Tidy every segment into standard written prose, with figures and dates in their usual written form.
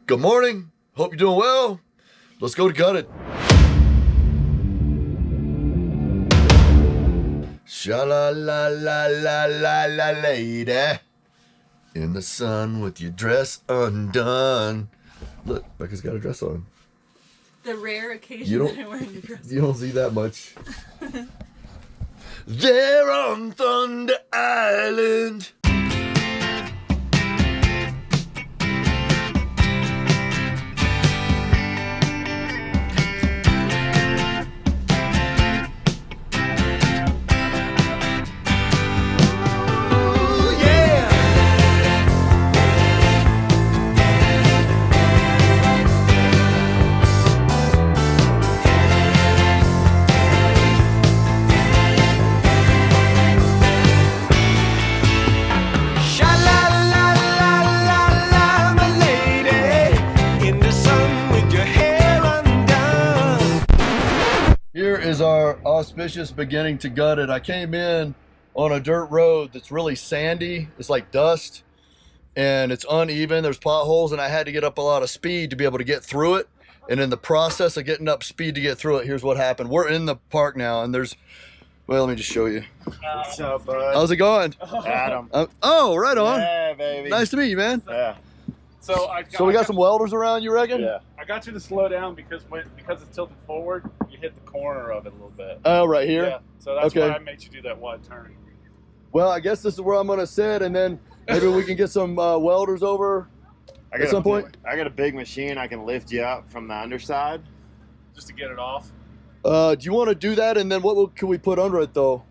Good morning. Hope you're doing well. Let's go to Gutted. Sha-la-la-la-la-la-la, lady. In the sun with your dress undone. Look, Becca's got a dress on. The rare occasion that I'm wearing a dress. You don't see that much. There on Thunder Island. Here is our auspicious beginning to Gutted. I came in on a dirt road that's really sandy. It's like dust and it's uneven. There's potholes and I had to get up a lot of speed to be able to get through it. And in the process of getting up speed to get through it, here's what happened. We're in the park now and there's, well, let me just show you. What's up, bud? How's it going? Adam. Oh, right on. Yeah, baby. Nice to meet you, man. Yeah. So we got some welders around, you reckon? Yeah. I got you to slow down because it's tilted forward, you hit the corner of it a little bit. Oh, right here? Yeah. So that's Okay. why I made you do that wide turn. Well, I guess this is where I'm going to sit, and then maybe we can get some welders over at some point. I got a big machine. I can lift you up from the underside. Just to get it off. Do you want to do that, and then what can we put under it, though?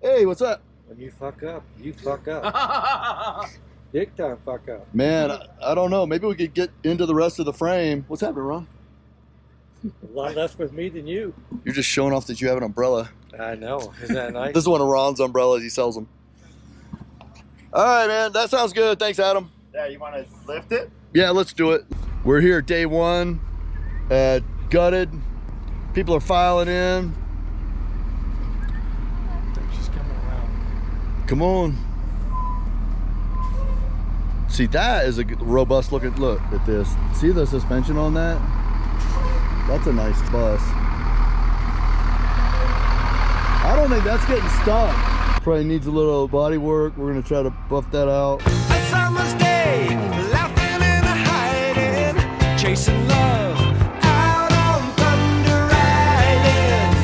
Hey, what's that? When you fuck up, you fuck up. Big time fuck up. Man, I don't know. Maybe we could get into the rest of the frame. What's happening, Ron? A lot less with me than you. You're just showing off that you have an umbrella. I know. Isn't that nice? This is one of Ron's umbrellas. He sells them. All right, man. That sounds good. Thanks, Adam. Yeah, you want to lift it? Yeah, let's do it. We're here day one at Gutted. People are filing in. She's coming around. Come on. See, that is a robust looking, look at this. See the suspension on that? That's a nice bus. I don't think that's getting stuck. Probably needs a little body work. We're gonna try to buff that out. A summer's day, laughing and hiding, chasing love out on Thunder Island.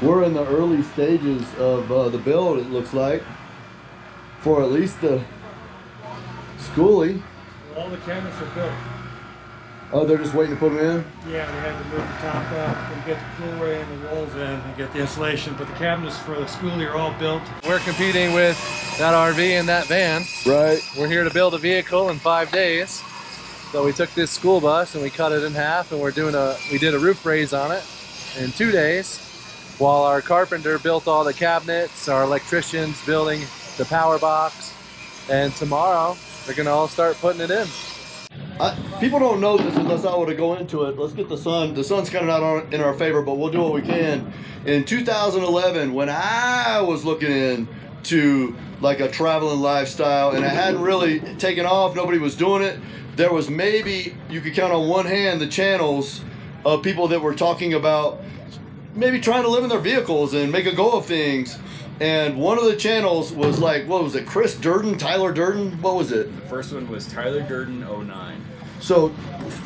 We're in the early stages of the build, it looks like, for at least the Skoolie. All the cabinets are built. Oh, they're just waiting to put them in? Yeah, we had to move the top up and get the flooring and the walls in and get the insulation. But the cabinets for the Skoolie are all built. We're competing with that RV and that van. Right. We're here to build a vehicle in 5 days. So we took this school bus and we cut it in half, and we did a roof raise on it in 2 days. While our carpenter built all the cabinets, our electrician's building the power box, and tomorrow they're gonna all start putting it in. People don't know this unless I were to go into it. Let's get the sun. The sun's kind of not in our favor, but we'll do what we can. In 2011, when I was looking into like a traveling lifestyle and it hadn't really taken off, nobody was doing it, there was maybe, you could count on one hand the channels of people that were talking about maybe trying to live in their vehicles and make a go of things. And one of the channels was like, what was it, Chris Durden, Tyler Durden? What was it? The first one was Tyler Durden 09. So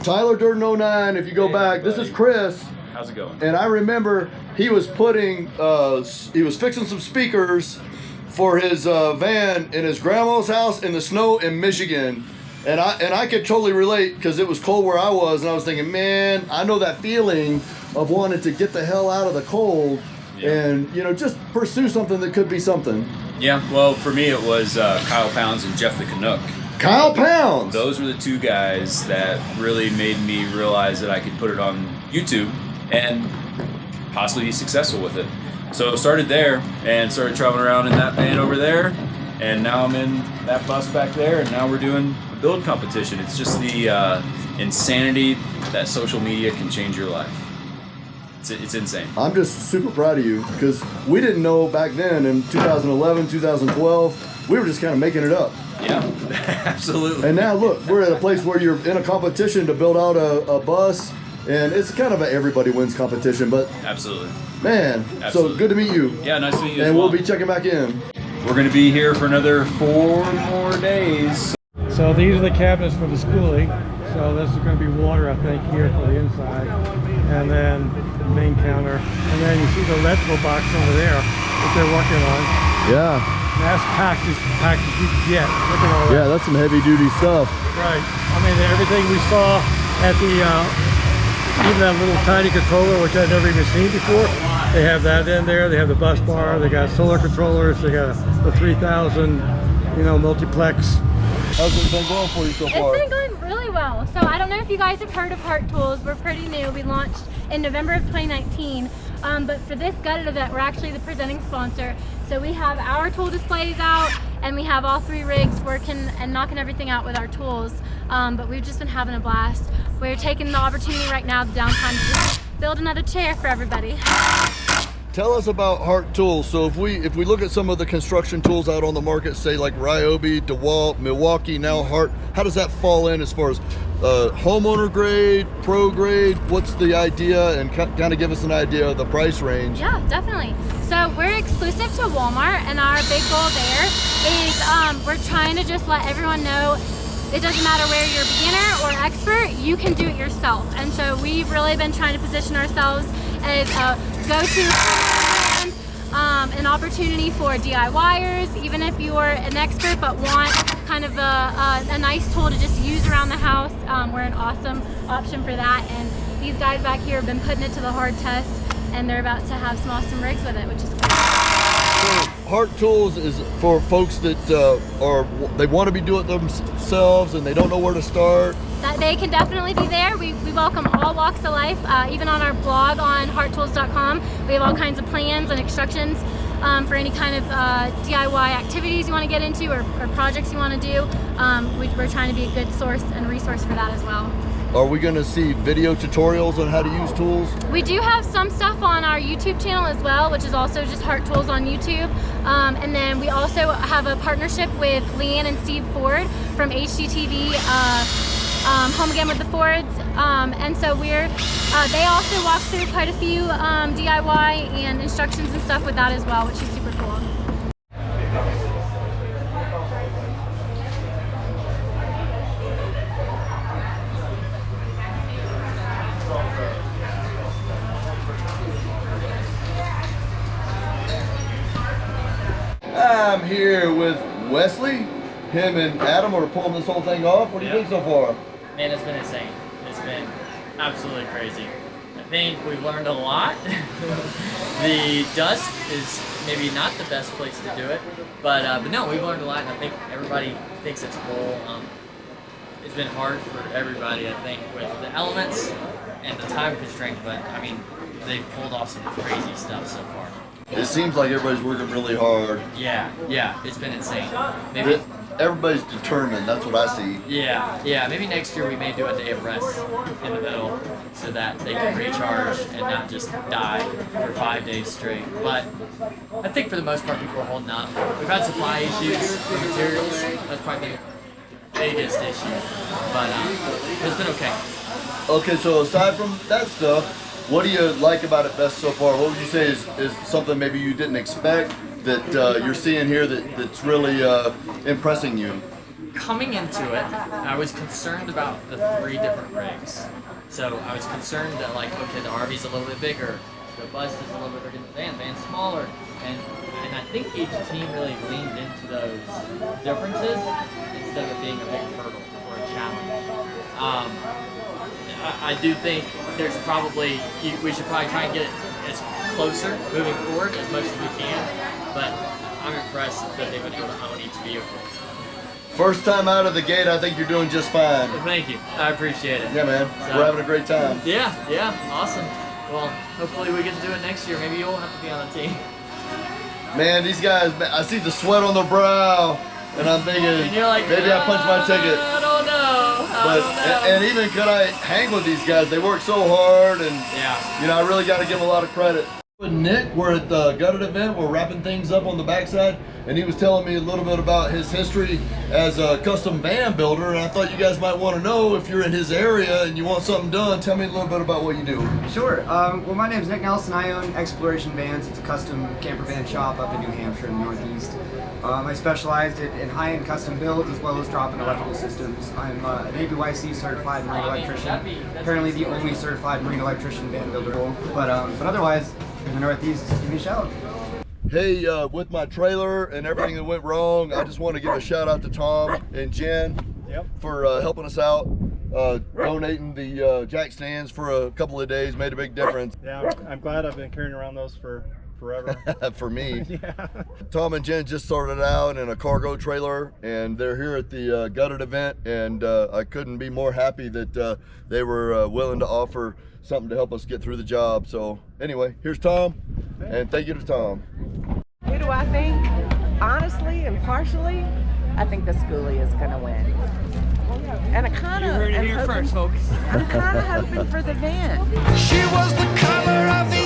Tyler Durden 09, if you go back, this is Chris. How's it going? And I remember he was putting, he was fixing some speakers for his van in his grandma's house in the snow in Michigan. And I could totally relate because it was cold where I was, and I was thinking, man, I know that feeling of wanting to get the hell out of the cold and, you know, just pursue something that could be something. Yeah, well, for me it was Kyle Pounds and Jeff the Canuck. Kyle Pounds! Those were the two guys that really made me realize that I could put it on YouTube and possibly be successful with it. So it started there and started traveling around in that van over there, and now I'm in that bus back there, and now we're doing a build competition. It's just the insanity that social media can change your life. It's insane. I'm just super proud of you because we didn't know back then in 2011, 2012, we were just kind of making it up. Yeah, absolutely. And now look, we're at a place where you're in a competition to build out a bus, and it's kind of a everybody wins competition, but Absolutely. man, Absolutely. So good to meet you. Yeah, nice to meet you as And well. we'll be checking back in. We're going to be here for another 4 more days. So these are the cabinets for the Skoolie. So this is going to be water, I think, here for the inside. And then the main counter. And then you see the electrical box over there that they're working on. Yeah. And that's packed you can get. Look at all that. Yeah, that's some heavy duty stuff. Right. I mean, everything we saw at the, even that little tiny controller, which I'd never even seen before, they have that in there. They have the bus bar. They got solar controllers. They got the 3000, multiplex. How's it been going for you so far? It's been going really well. So I don't know if you guys have heard of Heart Tools. We're pretty new. We launched in November of 2019. But for this Gutted event, we're actually the presenting sponsor. So we have our tool displays out, and we have all 3 rigs working and knocking everything out with our tools. But we've just been having a blast. We're taking the opportunity right now, the downtime, to just build another chair for everybody. Tell us about Heart Tools. So if we look at some of the construction tools out on the market, say like Ryobi, DeWalt, Milwaukee, now Heart, how does that fall in as far as homeowner grade, pro grade? What's the idea, and kind of give us an idea of the price range? Yeah, definitely. So we're exclusive to Walmart, and our big goal there is we're trying to just let everyone know it doesn't matter where you're beginner or expert, you can do it yourself. And so we've really been trying to position ourselves as a go-to an opportunity for DIYers, even if you're an expert but want kind of a nice tool to just use around the house. We're an awesome option for that, and these guys back here have been putting it to the hard test, and they're about to have some awesome rigs with it, which is cool. So Heart Tools is for folks that they want to be doing it themselves and they don't know where to start. That they can definitely be there. We welcome all walks of life. Even on our blog on hearttools.com, we have all kinds of plans and instructions for any kind of DIY activities you want to get into or projects you want to do. We're trying to be a good source and resource for that as well. Are we going to see video tutorials on how to use tools? We do have some stuff on our YouTube channel as well, which is also just Heart Tools on YouTube. And then we also have a partnership with Leanne and Steve Ford from HGTV, Home Again with the Fords. And so they also walk through quite a few DIY and instructions and stuff with that as well, which is super cool. I'm here with Wesley. Him and Adam are pulling this whole thing off. What do you think so far? Man, it's been insane. It's been absolutely crazy. I think we've learned a lot. The dust is maybe not the best place to do it, but no, we've learned a lot, and I think everybody thinks it's cool. It's been hard for everybody, I think, with the elements and the time constraint, but I mean, they've pulled off some crazy stuff so far. It seems like everybody's working really hard. Yeah, it's been insane. Maybe everybody's determined. That's what I see. Yeah. Maybe next year we may do a day of rest in the middle so that they can recharge and not just die for 5 days straight. But I think for the most part, people are holding up. We've had supply issues with materials. That's probably the biggest issue. But it's been okay. Okay, so aside from that stuff, what do you like about it best so far? What would you say is something maybe you didn't expect that you're seeing here that's really impressing you? Coming into it, I was concerned about the 3 different rigs. So I was concerned that okay, the RV's a little bit bigger, the bus is a little bit bigger than the van's smaller, and I think each team really leaned into those differences instead of it being a big hurdle or a challenge. I do think we should probably try and get it as closer moving forward as much as we can, but I'm impressed that they've been able to own each vehicle. First time out of the gate, I think you're doing just fine. Thank you. I appreciate it. Yeah, man. We're having a great time. Yeah, awesome. Well, hopefully we get to do it next year. Maybe you won't have to be on the team. Man, these guys, I see the sweat on their brow, and I'm thinking, And you're like, maybe I punched my ticket. I don't know. I don't know. And even could I hang with these guys? They work so hard, and Yeah. you know, I really got to give them a lot of credit. Nick, we're at the Gutted event. We're wrapping things up on the backside, and he was telling me a little bit about his history as a custom van builder, and I thought you guys might want to know, if you're in his area and you want something done, tell me a little bit about what you do. Sure. Well, my name's Nick Nelson. I own Exploration Vans. It's a custom camper van shop up in New Hampshire in the Northeast. I specialized in high-end custom builds as well as drop-in electrical systems. I'm an ABYC certified marine electrician. Apparently the only certified marine electrician van builder. But otherwise, in the Northeast, just give me a shout. Hey, with my trailer and everything that went wrong, I just want to give a shout out to Tom and Jen for helping us out, donating the jack stands for a couple of days, made a big difference. Yeah, I'm glad I've been carrying around those for forever. For me. Yeah. Tom and Jen just started out in a cargo trailer, and they're here at the Gutted event, and I couldn't be more happy that they were willing to offer something to help us get through the job. So anyway, here's Tom, and thank you to Tom. Who do I think? Honestly and partially, I think the Skoolie is going to win. And I kind of am hoping, folks. I'm kind of hoping for the van. She was the color of the